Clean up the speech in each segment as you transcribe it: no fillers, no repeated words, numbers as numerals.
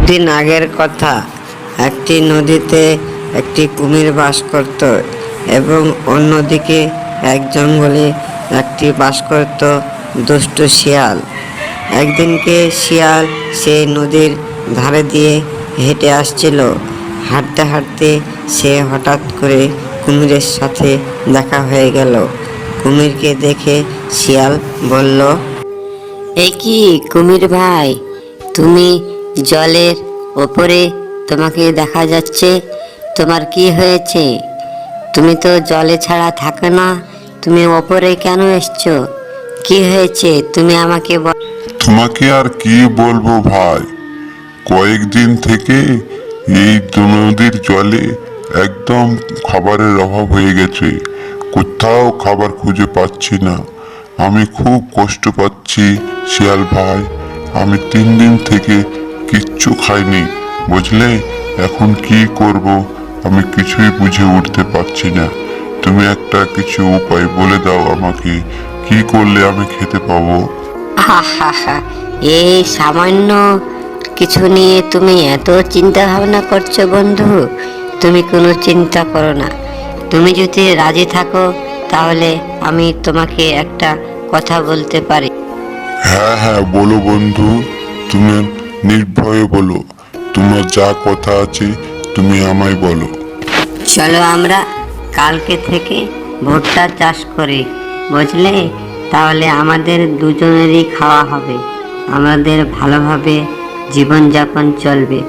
দিন আগের কথা, একটি নদীতে একটি কুমির বাস করত এবং অন্যদিকে এক জঙ্গলে একটি বাস করত দুষ্ট শিয়াল। একদিনকে শিয়াল সেই নদীর ধারে দিয়ে হেঁটে আসছিল। হাঁটতে হাঁটতে সে হঠাৎ করে কুমিরের সাথে দেখা হয়ে গেল। কুমিরকে দেখে শিয়াল বলল, এ কি কুমির ভাই, তুমি জলের ওপরে, তোমাকে দেখা যাচ্ছে, তোমার কি হয়েছে? তুমি তো জলে ছাড়া থাকো না, তুমি ওপরে কেন এসছো? কি হয়েছে তুমি আমাকে তোমাকে আর কি বলবো ভাই, কয়েকদিন থেকে এই নদীর জলে একদম খাবারের অভাব হয়ে গেছে। কোথাও খাবার খুঁজে পাচ্ছি না। আমি খুব কষ্ট পাচ্ছি শিয়াল ভাই। আমি 3 দিন থেকে কিচ্ছু খাইনি, বুঝলে? এখন কি করব আমি কিছুই বুঝে উঠতে পারছি না। তুমি একটা কিছু উপায় বলে দাও আমাকে, কি করলে আমি খেতে পাবো? এই সামান্য কিছু নিয়ে তুমি এত চিন্তা ভাবনা করছো বন্ধু? তুমি কোনো চিন্তা করো না। তুমি যদি রাজি থাকো তাহলে আমি তোমাকে একটা কথা বলতে পারি। হ্যাঁ হ্যাঁ, বলো বন্ধু, তুমি নির্ভয়ে বলো। তোমার যা কথা আছে তুমি আমায় বলো। চলো আমরা কালকে থেকে ভুট্টা চাষ করি, বুঝলে? তাহলে আমাদের দুজনেরই খাওয়া হবে, আমাদের ভালোভাবে জীবনযাপন চলবে,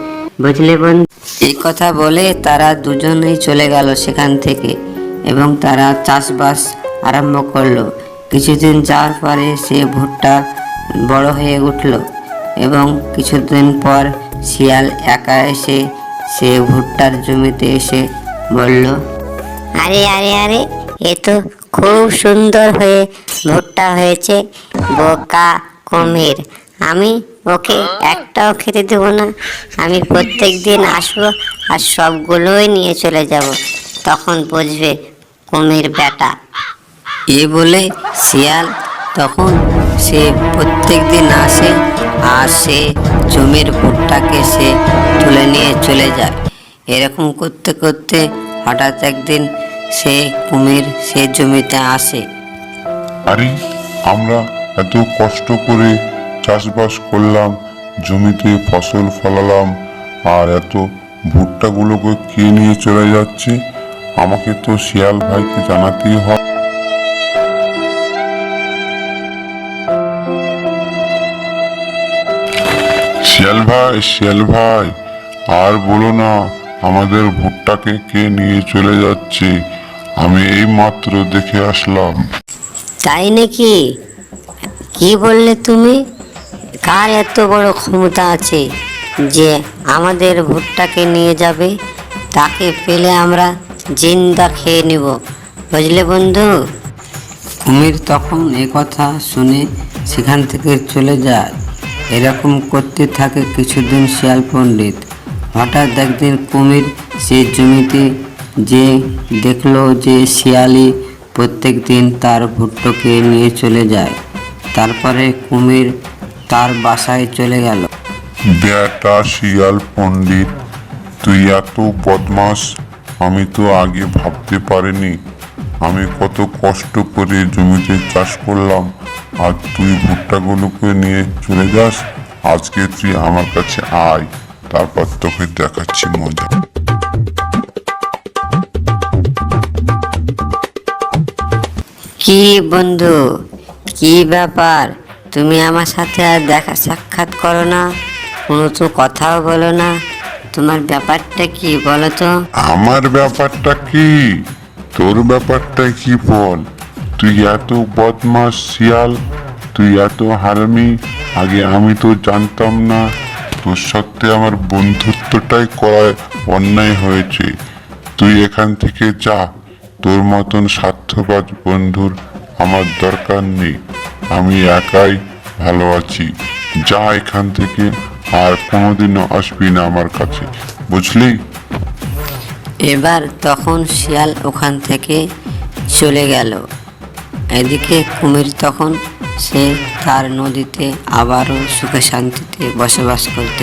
বুঝলে বন্ধু? এই কথা বলে তারা দুজনেই চলে গেল সেখান থেকে এবং তারা চাষবাস আরম্ভ করলো। কিছুদিন যাওয়ার পরে সে ভুট্টা বড় হয়ে উঠল এবং কিছুদিন পর শিয়াল একা এসে সে ভুট্টার জমিতে এসে বলল, আরে আরে আরে, এ তো খুব সুন্দর হয়ে ভুট্টা হয়েছে। বোকা কুমির, আমি ওকে একটাও খেতে দেবো না। আমি প্রত্যেক দিন আসবো আর সবগুলোই নিয়ে চলে যাব, তখন বুঝবে কুমির বেটা। এ বলে শিয়াল তখন সে প্রত্যেক দিন আসে আর সে জমির ভুট্টাকে সে তুলে নিয়ে চলে যায়। এরকম করতে করতে হঠাৎ একদিন সে কুমির সে জমিতে আসে। আরে, আমরা এত কষ্ট করে চাষবাস করলাম, জমিতে ফসল ফলালাম, আর এত ভুট্টাগুলোকে কে নিয়ে চলে যাচ্ছে? আমাকে তো শিয়াল ভাইকে জানাতেই হয়। শিয়াল ভাই, শিয়াল ভাই, আর বলো না, আমাদের ভুট্টাকে কে নিয়ে চলে যাচ্ছে? আমি এই মাত্র দেখে আসলাম। তাই নাকি? কি বললে তুমি? কার এত বড় ক্ষমতা আছে যে আমাদের ভুট্টাকে নিয়ে যাবে? তাকে পেলে আমরা জিন্দা খেয়ে নিব, বুঝলে বন্ধু? কুমির তখন এ কথা শুনে সেখান থেকে চলে যায়। এরকম করতে থাকে কিছুদিন শিয়াল পণ্ডিত। হঠাৎ একদিন কুমির সে জমিতে যে দেখলো যে শিয়ালি প্রত্যেক দিন তার ভুট্টোকে নিয়ে চলে যায়। তারপরে কুমির তার বাসায় চলে গেল। বেটা শিয়াল পণ্ডিত, তুই এত বদমাস, আমি তো আগে ভাবতে পারিনি। আমি কত কষ্ট করে জমিতে চাষ করলাম আর তুই ভুট্টাগুলোকে নিয়ে চলে যাস। আজকে তুই আমার কাছে আয়, তারপর তোকে দেখাচ্ছি মজা। কি বন্ধু, কি ব্যাপার? তুমি আমার সাথে আর দেখা সাক্ষাৎ করো না, কোনো তো কথাও বলো না। তোমার ব্যাপারটা কি বলো তো? আমার ব্যাপারটা কি? তোর ব্যাপারটা কি বল? তুই এত বদমাস শিয়াল, তুই এত হারামি, আগে আমি তো জানতাম না। তোর সাথে আমার বন্ধুত্বটাই করায় অন্যায় হয়েছে। তুই এখান থেকে যা, তোর মতন স্বার্থবাদ বন্ধুর আমার দরকার নেই। আমি একাই ভালো আছি। যা এখান থেকে, আর কোনোদিনও আসবি না আমার কাছে, বুঝলি? এবার তখন শিয়াল ওখান থেকে চলে গেল। এদিকে কুমির তখন সে তার নদীতে আবারও সুখে শান্তিতে বসবাস করতে